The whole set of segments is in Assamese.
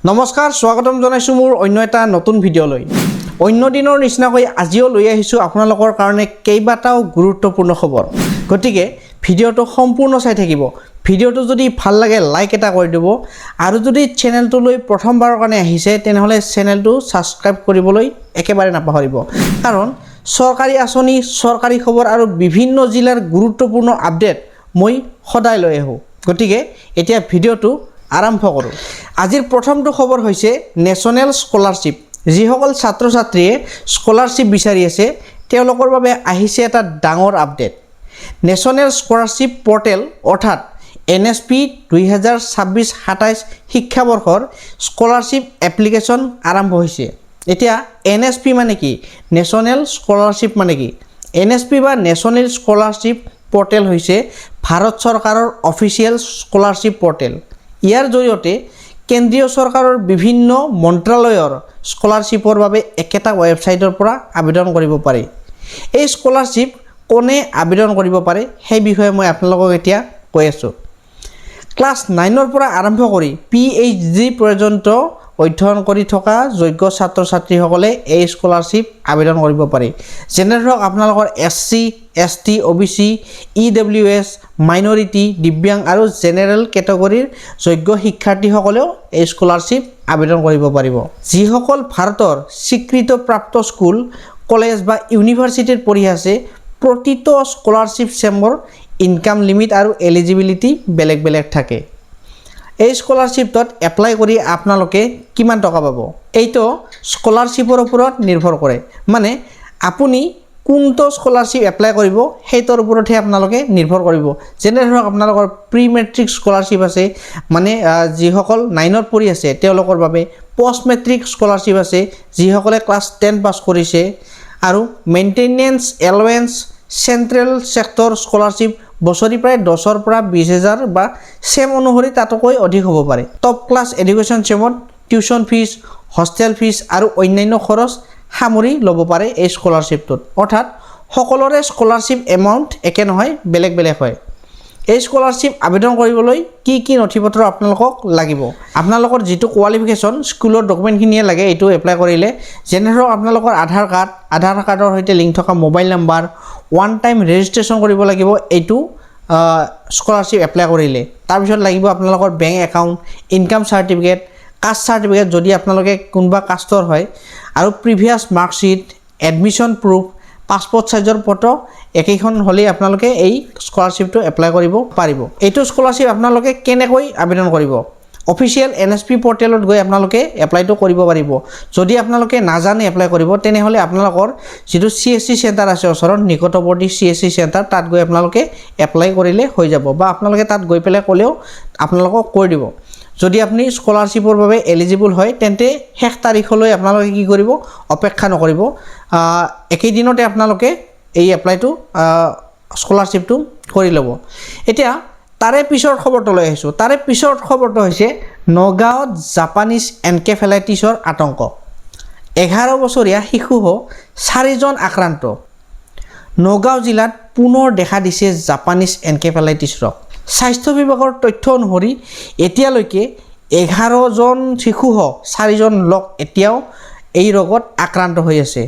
নমস্কাৰ স্বাগতম জনাইছো মোৰ অন্য এটা নতুন ভিডিঅ'লৈ অন্য দিনৰ নিচিনাকৈ আজিও লৈ আহিছো আপোনালোকৰ কাৰণে কেইবাটাও গুৰুত্বপূৰ্ণ খবৰ গতিকে ভিডিঅ'টো সম্পূৰ্ণ চাই থাকিব ভিডিঅ'টো যদি ভাল লাগে লাইক এটা কৰি দিব আৰু যদি চেনেলটো লৈ প্ৰথমবাৰৰ কাৰণে আহিছে তেনেহলে চেনেলটো সাবস্ক্ৰাইব কৰিবলৈ একেবাৰে নাপাহৰিব কাৰণ চৰকাৰী আঁচনি চৰকাৰী খবৰ আৰু বিভিন্ন জিলাৰ গুৰুত্বপূৰ্ণ আপডেট মই সদায় লৈ আহো গতিকে এতিয়া ভিডিঅ'টো আৰম্ভ কৰোঁ আজিৰ প্ৰথমটো খবৰ হৈছে নেশ্যনেল স্কলাৰশ্বিপ যিসকল ছাত্ৰ ছাত্ৰীয়ে স্কলাৰশ্বিপ বিচাৰি আছে তেওঁলোকৰ বাবে আহিছে এটা ডাঙৰ আপডেট নেশ্যনেল স্কলাৰশ্বিপ পৰ্টেল অৰ্থাৎ NSP 2026-27 শিক্ষাবৰ্ষৰ স্কলাৰশ্বিপ এপ্লিকেশ্যন আৰম্ভ হৈছে এতিয়া NSP মানে কি নেশ্যনেল স্কলাৰশ্বিপ মানে কি NSP বা নেশ্যনেল স্কলাৰশ্বিপ পৰ্টেল হৈছে ভাৰত চৰকাৰৰ অফিচিয়েল স্কলাৰশ্বিপ পৰ্টেল ইয়াৰ জৰিয়তে কেন্দ্ৰীয় চৰকাৰৰ বিভিন্ন মন্ত্ৰালয়ৰ স্কলাৰশ্বিপৰ বাবে একেটা ৱেবছাইটৰ পৰা আবেদন কৰিব পাৰি এই স্কলাৰশ্বিপ কোনে আবেদন কৰিব পাৰে সেই বিষয়ে মই আপোনালোকক এতিয়া কৈ আছোঁ ক্লাছ 9 ৰ পৰা আৰম্ভ কৰি PhD পৰ্যন্ত অধ্যয়ন কৰি থকা যোগ্য ছাত্ৰ ছাত্ৰীসকলে এই স্কলাৰশ্বিপ আবেদন কৰিব পাৰে যেনে ধৰক আপোনালোকৰ SC ST OBC EWS minority দিব্যাং আৰু জেনেৰেল কেটেগৰীৰ যোগ্য শিক্ষাৰ্থীসকলেও এই স্কলাৰশ্বিপ আবেদন কৰিব পাৰিব যিসকল ভাৰতৰ স্বীকৃতপ্ৰাপ্ত স্কুল কলেজ বা ইউনিভাৰ্চিটিত পঢ়ি আছে প্ৰতিটো স্কলাৰশ্বিপ চেমৰ ইনকাম লিমিট আৰু এলিজিবিলিটি বেলেগ বেলেগ থাকে এই স্কলাৰশ্বিপত এপ্লাই কৰি আপোনালোকে কিমান টকা পাব এইটো স্কলাৰশ্বিপৰ ওপৰত নিৰ্ভৰ কৰে মানে আপুনি কোনটো স্কলাৰশ্বিপ এপ্লাই কৰিব সেইটোৰ ওপৰতহে আপোনালোকে নিৰ্ভৰ কৰিব যেনে ধৰক আপোনালোকৰ প্ৰি মেট্ৰিক স্কলাৰশ্বিপ আছে মানে যিসকল 9ত পঢ়ি আছে তেওঁলোকৰ বাবে পোষ্ট মেট্ৰিক স্কলাৰশ্বিপ আছে যিসকলে ক্লাছ 10 পাছ কৰিছে আৰু maintenance allowance central sector scholarship বছৰি প্ৰায় 10 ৰ পৰা 20,000 বা সেম অনুসৰি তাতকৈ অধিক হ'ব পাৰে টপ ক্লাছ এডুকেশ্যন চেমত টিউচন ফিজ হোষ্টেল ফিজ আৰু অন্যান্য খৰচ সামৰি ল'ব পাৰে এই স্কলাৰশ্বিপটোত অৰ্থাৎ সকলোৰে স্কলাৰশ্বিপ এমাউণ্ট একে নহয় বেলেগ বেলেগ হয় এই স্কলাৰশ্বিপ আবেদন কৰিবলৈ কি নথিপত্ৰ আপোনালোকক লাগিব আপোনালোকৰ যিটো কোৱালিফিকেশ্যন স্কুলৰ ডকুমেণ্টখিনিয়ে লাগে এইটো এপ্লাই কৰিলে যেনে ধৰক আপোনালোকৰ আধাৰ কাৰ্ডৰ সৈতে লিংক থকা mobile number one time registration কৰিব লাগিব এইটো স্কলাৰশ্বিপ এপ্লাই কৰিলে তাৰপিছত লাগিব আপোনালোকৰ bank account income certificate caste certificate যদি আপোনালোকে কোনোবা কাষ্টৰ হয় আৰু previous marksheet admission proof passport সাইজৰ ফটো একেখন হ'লে আপোনালোকে এই স্কলাৰশ্বিপটো এপ্লাই কৰিব পাৰিব এইটো স্কলাৰশ্বিপ আপোনালোকে কেনেকৈ আবেদন কৰিব অফিচিয়েল NSP পৰ্টেলত গৈ আপোনালোকে এপ্লাইটো কৰিব পাৰিব যদি আপোনালোকে নাজানে এপ্লাই কৰিব তেনেহলে আপোনালোকৰ যিটো CSC চেণ্টাৰ আছে ওচৰত নিকটৱৰ্তী CSC চেণ্টাৰ তাত গৈ আপোনালোকে এপ্লাই কৰিলে হৈ যাব বা আপোনালোকে তাত গৈ পেলাই ক'লেও আপোনালোকক কৈ দিব যদি আপুনি স্কলাৰশ্বিপৰ বাবে এলিজিবল হয় তেন্তে শেষ তাৰিখলৈ আপোনালোকে কি কৰিব অপেক্ষা নকৰিব একেই দিনতে আপোনালোকে এই এপ্লাইটো স্কলাৰশ্বিপটো কৰি ল'ব এতিয়া তাৰে পিছৰ খবৰটো লৈ আহিছোঁ তাৰে পিছৰ খবৰটো হৈছে নগাঁৱত জাপানীজ এনকেফেলাইটিছৰ আতংক 11 বছৰীয়া শিশু 4জন আক্ৰান্ত নগাঁও জিলাত পুনৰ দেখা দিছে জাপানীজ এনকেফেলাইটিছ ৰোগ স্বাস্থ্য বিভাগৰ তথ্য অনুসৰি এতিয়ালৈকে 11জন শিশু 4জন লোক এতিয়াও এই ৰোগত আক্ৰান্ত হৈ আছে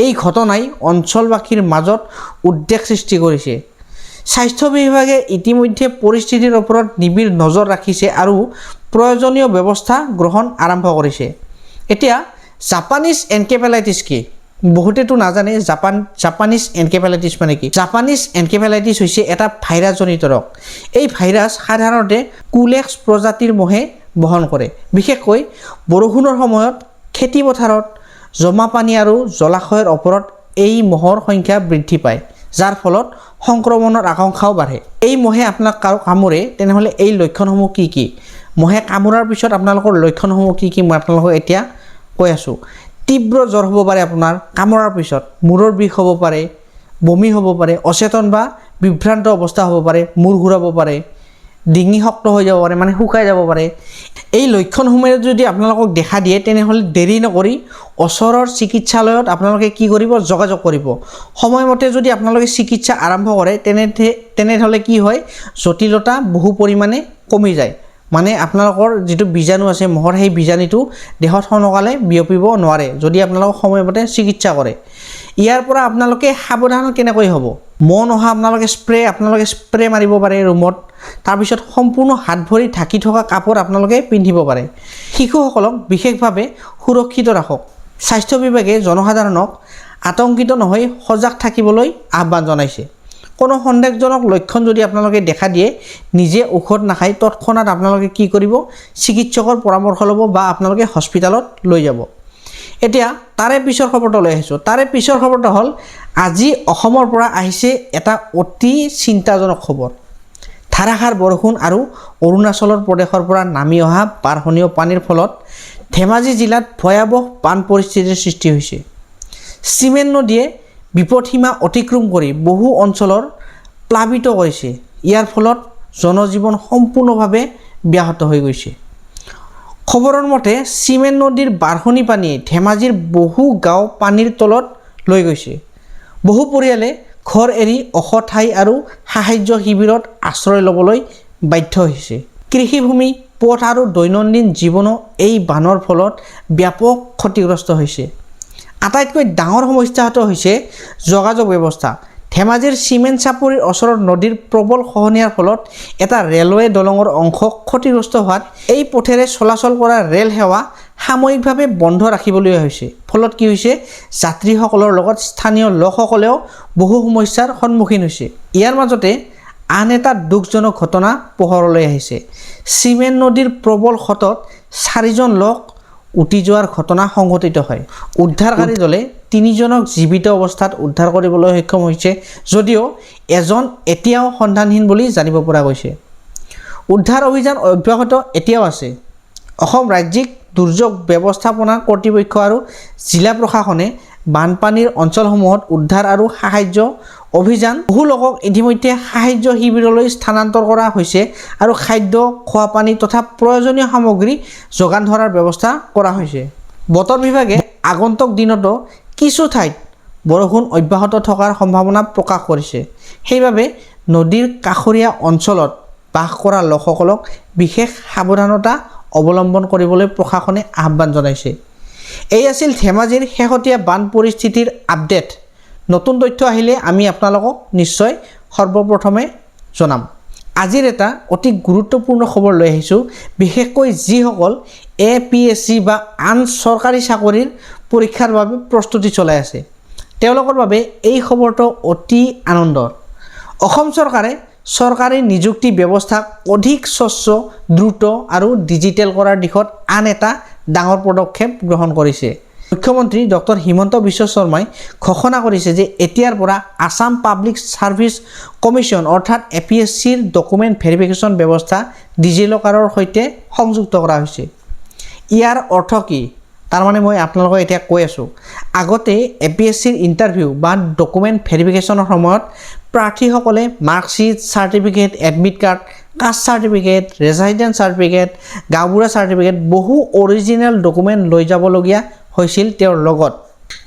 এই ঘটনাই অঞ্চলবাসীৰ মাজত উদ্বেগ সৃষ্টি কৰিছে স্বাস্থ্য বিভাগে ইতিমধ্যে পৰিস্থিতিৰ ওপৰত নিবিড় নজৰ ৰাখিছে আৰু প্ৰয়োজনীয় ব্যৱস্থা গ্ৰহণ আৰম্ভ কৰিছে এতিয়া জাপানীজ এনকেফেলাইটিছ কি বহুতেতো নাজানে জাপানীজ এনকেফেলাইটিছ মানে কি জাপানীজ এনকেফেলাইটিছ হৈছে এটা ভাইৰাছজনিত ৰোগ এই ভাইৰাছ সাধাৰণতে কুলেক্স প্ৰজাতিৰ মহে বহন কৰে বিশেষকৈ বৰষুণৰ সময়ত খেতি পথাৰত জমা পানী আৰু জলাশয়ৰ ওপৰত এই মহৰ সংখ্যা বৃদ্ধি পায় যাৰ ফলত সংক্ৰমণৰ আশংকাও বাঢ়ে এই মহে আপোনাক কামুৰে তেনেহলে এই লক্ষণসমূহ কি মহে কামুৰাৰ পিছত আপোনালোকৰ লক্ষণসমূহ কি মই আপোনালোকক এতিয়া কৈ আছোঁ তীব্ৰ জ্বৰ হ'ব পাৰে আপোনাৰ কামুৰাৰ পিছত মূৰৰ বিষ হ'ব পাৰে বমি হ'ব পাৰে অচেতন বা বিভ্ৰান্ত অৱস্থা হ'ব পাৰে মূৰ ঘূৰাব পাৰে ডিঙি শক্ত হৈ যাব পাৰে মানে শুকাই যাব পাৰে এই লক্ষণসমূহে যদি আপোনালোকক দেখা দিয়ে তেনেহলে দেৰি নকৰি ওচৰৰ চিকিৎসালয়ত আপোনালোকে কি কৰিব যোগাযোগ কৰিব সময়মতে যদি আপোনালোকে চিকিৎসা আৰম্ভ কৰে তেনেহলে কি হয় জটিলতা বহু পৰিমাণে কমি যায় মানে আপোনালোকৰ যিটো বীজাণু আছে মহৰ সেই বীজাণুটো দেহত সোনকালে বিয়পিব নোৱাৰে যদি আপোনালোকে সময়মতে চিকিৎসা কৰে ইয়াৰ পৰা আপোনালোকে সাৱধান কেনেকৈ হ'ব মহ নহা আপোনালোকে স্প্ৰে মাৰিব পাৰে ৰুমত তাৰপিছত সম্পূৰ্ণ হাত ভৰি ঢাকি থকা কাপোৰ আপোনালোকে পিন্ধিব পাৰে শিশুসকলক বিশেষভাৱে সুৰক্ষিত ৰাখক স্বাস্থ্য বিভাগে জনসাধাৰণক আতংকিত নহয় সজাগ থাকিবলৈ আহ্বান জনাইছে কোনো সন্দেহজনক লক্ষণ যদি আপোনালোকে দেখা দিয়ে নিজে ঔষধ নাখাই তৎক্ষণাত আপোনালোকে কি কৰিব চিকিৎসকৰ পৰামৰ্শ ল'ব বা আপোনালোকে হস্পিটালত লৈ যাব এতিয়া তাৰে পিছৰ খবৰটো লৈ আহিছোঁ তাৰে পিছৰ খবৰটো হ'ল আজি অসমৰ পৰা আহিছে এটা অতি চিন্তাজনক খবৰ ধাৰাসাৰ বৰষুণ আৰু অৰুণাচলৰ প্ৰদেশৰ পৰা নামি অহা বাঢ়নীয় পানীৰ ফলত ধেমাজি জিলাত ভয়াৱহ বান পৰিস্থিতিৰ সৃষ্টি হৈছে চিমেণ্ট নদীয়ে বিপদসীমা অতিক্ৰম কৰি বহু অঞ্চলৰ প্লাবিত কৰিছে ইয়াৰ ফলত জনজীৱন সম্পূৰ্ণভাৱে ব্যাহত হৈ গৈছে খবৰৰ মতে চিমেণ্ট নদীৰ বাঢ়নী পানীয়ে ধেমাজিৰ বহু গাঁও পানীৰ তলত লৈ গৈছে বহু পৰিয়ালে ঘৰ এৰি ওখ ঠাই আৰু সাহায্য শিবিৰত আশ্ৰয় ল'বলৈ বাধ্য হৈছে কৃষিভূমি পথ আৰু দৈনন্দিন জীৱনো এই বানৰ ফলত ব্যাপক ক্ষতিগ্ৰস্ত হৈছে আটাইতকৈ ডাঙৰ সমস্যাটো হৈছে যোগাযোগ ব্যৱস্থা ধেমাজিৰ চিমেণ্ট চাপৰিৰ ওচৰৰ নদীৰ প্ৰবল খহনীয়াৰ ফলত এটা ৰেলৱে দলঙৰ অংশ ক্ষতিগ্ৰস্ত হোৱাত এই পথেৰে চলাচল কৰা ৰেল সেৱা সাময়িকভাৱে বন্ধ ৰাখিবলগীয়া হৈছে ফলত কি হৈছে যাত্ৰীসকলৰ লগত স্থানীয় লোকসকলেও বহু সমস্যাৰ সন্মুখীন হৈছে ইয়াৰ মাজতে আন এটা দুখজনক ঘটনা পোহৰলৈ আহিছে চিমেণ্ট নদীৰ প্ৰবল খতত 4জন লোক উটি যোৱাৰ ঘটনা সংঘটিত হয় উদ্ধাৰকাৰী দলে 3জনক জীৱিত অৱস্থাত উদ্ধাৰ কৰিবলৈ সক্ষম হৈছে যদিও এজন এতিয়াও সন্ধানহীন বুলি জানিব পৰা গৈছে উদ্ধাৰ অভিযান অব্যাহত এতিয়াও আছে অসম ৰাজ্যিক দুৰ্যোগ ব্যৱস্থাপনা কৰ্তৃপক্ষ আৰু জিলা প্ৰশাসনে বানপানীৰ অঞ্চলসমূহত উদ্ধাৰ আৰু সাহায্য অভিযান বহু লোকক ইতিমধ্যে সাহায্য শিবিৰলৈ স্থানান্তৰ কৰা হৈছে আৰু খাদ্য খোৱা পানী তথা প্ৰয়োজনীয় সামগ্ৰী যোগান ধৰাৰ ব্যৱস্থা কৰা হৈছে বতৰ বিভাগে আগন্তুক দিনতো কিছু ঠাইত বৰষুণ অব্যাহত থকাৰ সম্ভাৱনা প্ৰকাশ কৰিছে সেইবাবে নদীৰ কাষৰীয়া অঞ্চলত বাস কৰা লোকসকলক বিশেষ সাৱধানতা অৱলম্বন কৰিবলৈ প্ৰশাসনে আহ্বান জনাইছে এই আছিল ধেমাজিৰ শেহতীয়া বান পৰিস্থিতিৰ আপডেট নতুন তথ্য আহিলে আমি আপোনালোকক নিশ্চয় সৰ্বপ্ৰথমে জনাম আজিৰ এটা অতি গুৰুত্বপূৰ্ণ খবৰ লৈ আহিছোঁ বিশেষকৈ যিসকল APSC বা আন চৰকাৰী চাকৰিৰ পৰীক্ষাৰ বাবে প্ৰস্তুতি চলাই আছে তেওঁলোকৰ বাবে এই খবৰটো অতি আনন্দৰ অসম চৰকাৰে চৰকাৰী নিযুক্তি ব্যৱস্থাক অধিক স্বচ্ছ দ্ৰুত আৰু ডিজিটেল কৰাৰ দিশত আন এটা ডাঙৰ পদক্ষেপ গ্ৰহণ কৰিছে মুখ্যমন্ত্ৰী ডক্টৰ হিমন্ত বিশ্ব শৰ্মাই ঘোষণা কৰিছে যে এতিয়াৰ পৰা আসাম পাব্লিক সাৰ্ভিস কমিশন অৰ্থাৎ APSCৰ ডকুমেণ্ট ভেৰিফিকেশ্যন ব্যৱস্থা ডিজিলকাৰৰ সৈতে সংযুক্ত কৰা হৈছে ইয়াৰ অৰ্থ কি তাৰমানে মই আপোনালোকক এতিয়া কৈ আছোঁ আগতে APSCৰ ইণ্টাৰভিউ বা ডকুমেণ্ট ভেৰিফিকেশ্যনৰ সময়ত প্ৰাৰ্থীসকলে marksheet certificate admit card caste certificate residence certificate গাঁওবুঢ়া চাৰ্টিফিকেট বহু অৰিজিনেল ডকুমেণ্ট লৈ যাবলগীয়া হৈছিল তেওঁৰ লগত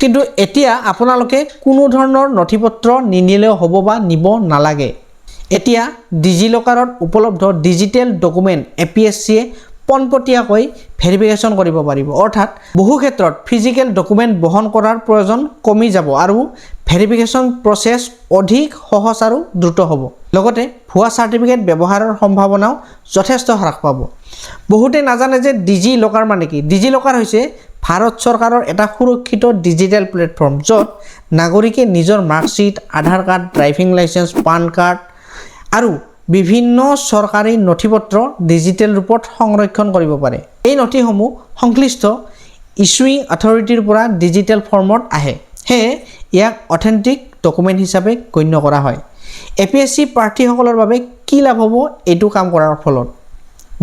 কিন্তু এতিয়া আপোনালোকে কোনো ধৰণৰ নথিপত্ৰ নিনিলেও হ'ব বা নিব নালাগে এতিয়া ডিজিলকাৰত উপলব্ধ ডিজিটেল ডকুমেণ্ট APSCয়ে পোনপটীয়াকৈ ভেৰিফিকেশ্যন কৰিব পাৰিব অৰ্থাৎ বহু ক্ষেত্ৰত ফিজিকেল ডকুমেণ্ট বহন কৰাৰ প্ৰয়োজন কমি যাব আৰু ভেৰিফিকেশ্যন প্ৰচেছ অধিক সহজ আৰু দ্ৰুত হ'ব লগতে ভুৱা চাৰ্টিফিকেট ব্যৱহাৰৰ সম্ভাৱনাও যথেষ্ট হ্ৰাস পাব বহুতে নাজানে যে ডিজিলকাৰ মানে কি ডিজিলকাৰ হৈছে ভাৰত চৰকাৰৰ এটা সুৰক্ষিত ডিজিটেল প্লেটফৰ্ম য'ত নাগৰিকে নিজৰ marksheet Aadhaar card driving licence PAN card আৰু বিভিন্ন চৰকাৰী নথিপত্ৰ ডিজিটেল ৰূপত সংৰক্ষণ কৰিব পাৰে এই নথিসমূহ সংশ্লিষ্ট ইছুইং অথৰিটিৰ পৰা ডিজিটেল ফৰ্মত আহে সেয়ে ইয়াক অথেণ্টিক ডকুমেণ্ট হিচাপে গণ্য কৰা হয় APSC প্ৰাৰ্থীসকলৰ বাবে কি লাভ হ'ব এইটো কাম কৰাৰ ফলত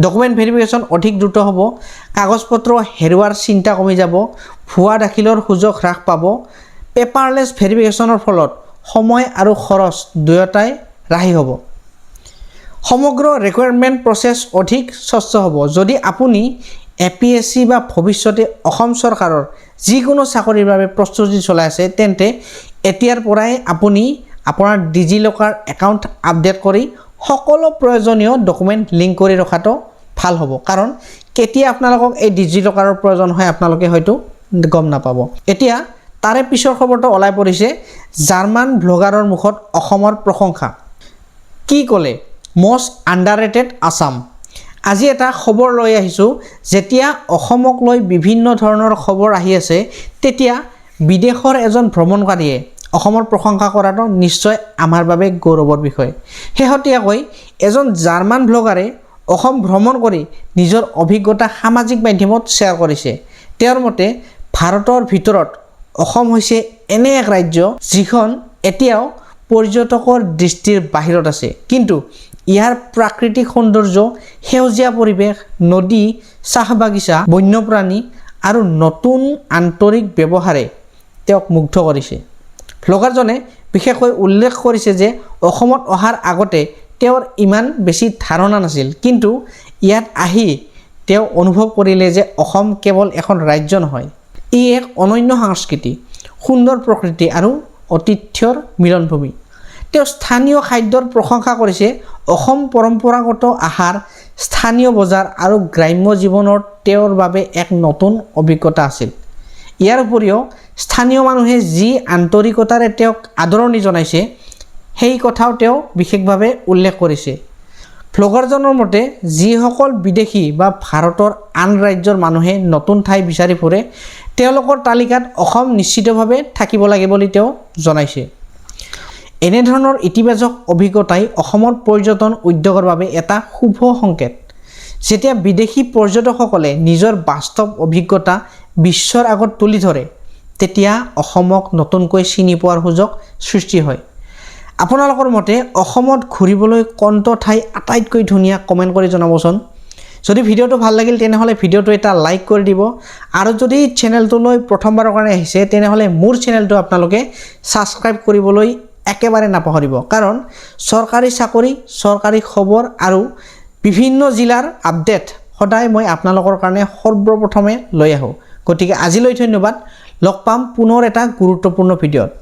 ডকুমেণ্ট ভেৰিফিকেশ্যন অধিক দ্ৰুত হ'ব কাগজপত্ৰ হেৰুৱাৰ চিন্তা কমি যাব ভুৱা দাখিলৰ সুযোগ হ্ৰাস পাব পেপাৰলেছ ভেৰিফিকেশ্যনৰ ফলত সময় আৰু খৰচ দুয়োটাই ৰাহি হ'ব সমগ্ৰ ৰিকুৱাৰমেণ্ট প্ৰচেছ অধিক স্বচ্ছ হ'ব যদি আপুনি APSC বা ভৱিষ্যতে অসম চৰকাৰৰ যিকোনো চাকৰিৰ বাবে প্ৰস্তুতি চলাই আছে তেন্তে এতিয়াৰ পৰাই আপুনি আপোনাৰ ডিজিলকাৰ একাউণ্ট আপডেট কৰি সকলো প্ৰয়োজনীয় ডকুমেণ্ট লিংক কৰি ৰখাটো ভাল হ'ব কাৰণ কেতিয়া আপোনালোকক এই ডিজিলকাৰৰ প্ৰয়োজন হয় আপোনালোকে হয়তো গম নাপাব এতিয়া তাৰে পিছৰ খবৰটো ওলাই পৰিছে জাৰ্মান ব্লগাৰৰ মুখত অসমৰ প্ৰশংসা কি ক'লে মষ্ট আণ্ডাৰৰেটেড আসাম আজি এটা খবৰ লৈ আহিছোঁ যেতিয়া অসমক লৈ বিভিন্ন ধৰণৰ খবৰ আহি আছে তেতিয়া বিদেশৰ এজন ভ্ৰমণকাৰীয়ে অসমৰ প্ৰশংসা কৰাটো নিশ্চয় আমাৰ বাবে গৌৰৱৰ বিষয় শেহতীয়াকৈ এজন জাৰ্মান ব্লগাৰে অসম ভ্ৰমণ কৰি নিজৰ অভিজ্ঞতা সামাজিক মাধ্যমত শ্বেয়াৰ কৰিছে তেওঁৰ মতে ভাৰতৰ ভিতৰত অসম হৈছে এনে এক ৰাজ্য যিখন এতিয়াও পৰ্যটকৰ দৃষ্টিৰ বাহিৰত আছে কিন্তু ইয়াৰ প্ৰাকৃতিক সৌন্দৰ্য সেউজীয়া পৰিৱেশ নদী চাহ বাগিচা বন্যপ্ৰাণী আৰু নতুন আন্তৰিক ব্যৱহাৰে তেওঁক মুগ্ধ কৰিছে ব্লগাৰজনে বিশেষকৈ উল্লেখ কৰিছে যে অসমত অহাৰ আগতে তেওঁৰ ইমান বেছি ধাৰণা নাছিল কিন্তু ইয়াত আহি তেওঁ অনুভৱ কৰিলে যে অসম কেৱল এখন ৰাজ্য নহয় ই এক অনন্য সংস্কৃতি সুন্দৰ প্ৰকৃতি আৰু অতিথ্যৰ মিলনভূমি তেওঁ স্থানীয় খাদ্যৰ প্ৰশংসা কৰিছে অসম পৰম্পৰাগত আহাৰ স্থানীয় বজাৰ আৰু গ্ৰাম্য জীৱনৰ তেওঁৰ বাবে এক নতুন অভিজ্ঞতা আছিল ইয়াৰ উপৰিও স্থানীয় মানুহে যি আন্তৰিকতাৰে তেওঁক আদৰণি জনাইছে সেই কথাও তেওঁ বিশেষভাৱে উল্লেখ কৰিছে ব্লগাৰজনৰ মতে যিসকল বিদেশী বা ভাৰতৰ আন ৰাজ্যৰ মানুহে নতুন ঠাই বিচাৰি ফুৰে তেওঁলোকৰ তালিকাত অসম নিশ্চিতভাৱে থাকিব লাগে বুলি তেওঁ জনাইছে এনেধৰণৰ ইতিবাচক অভিজ্ঞতাই অসমৰ পৰ্যটন উদ্যোগৰ বাবে এটা শুভ সংকেত যেতিয়া বিদেশী পৰ্যটকসকলে নিজৰ বাস্তৱ অভিজ্ঞতা বিশ্বৰ আগত তুলি ধৰে তেতিয়া অসমক নতুনকৈ চিনি পোৱাৰ সুযোগ সৃষ্টি হয় আপোনালোকৰ মতে অসমত ঘূৰিবলৈ কোনটো ঠাই আটাইতকৈ ধুনীয়া কমেণ্ট কৰি জনাবচোন যদি ভিডিঅ'টো ভাল লাগিল তেনেহ'লে ভিডিঅ'টো এটা লাইক কৰি দিব আৰু যদি চেনেলটোলৈ প্ৰথমবাৰৰ কাৰণে আহিছে তেনেহ'লে মোৰ চেনেলটো আপোনালোকে ছাবস্ক্ৰাইব কৰিবলৈ একেবাৰে নাপাহৰিব কাৰণ চৰকাৰী চাকৰি চৰকাৰী খবৰ আৰু বিভিন্ন জিলাৰ আপডেট সদায় মই আপোনালোকৰ কাৰণে সৰ্বপ্ৰথমে লৈ আহোঁ গতিকে আজিলৈ ধন্যবাদ লগ পাম পুনৰ এটা গুৰুত্বপূৰ্ণ ভিডিঅ'ত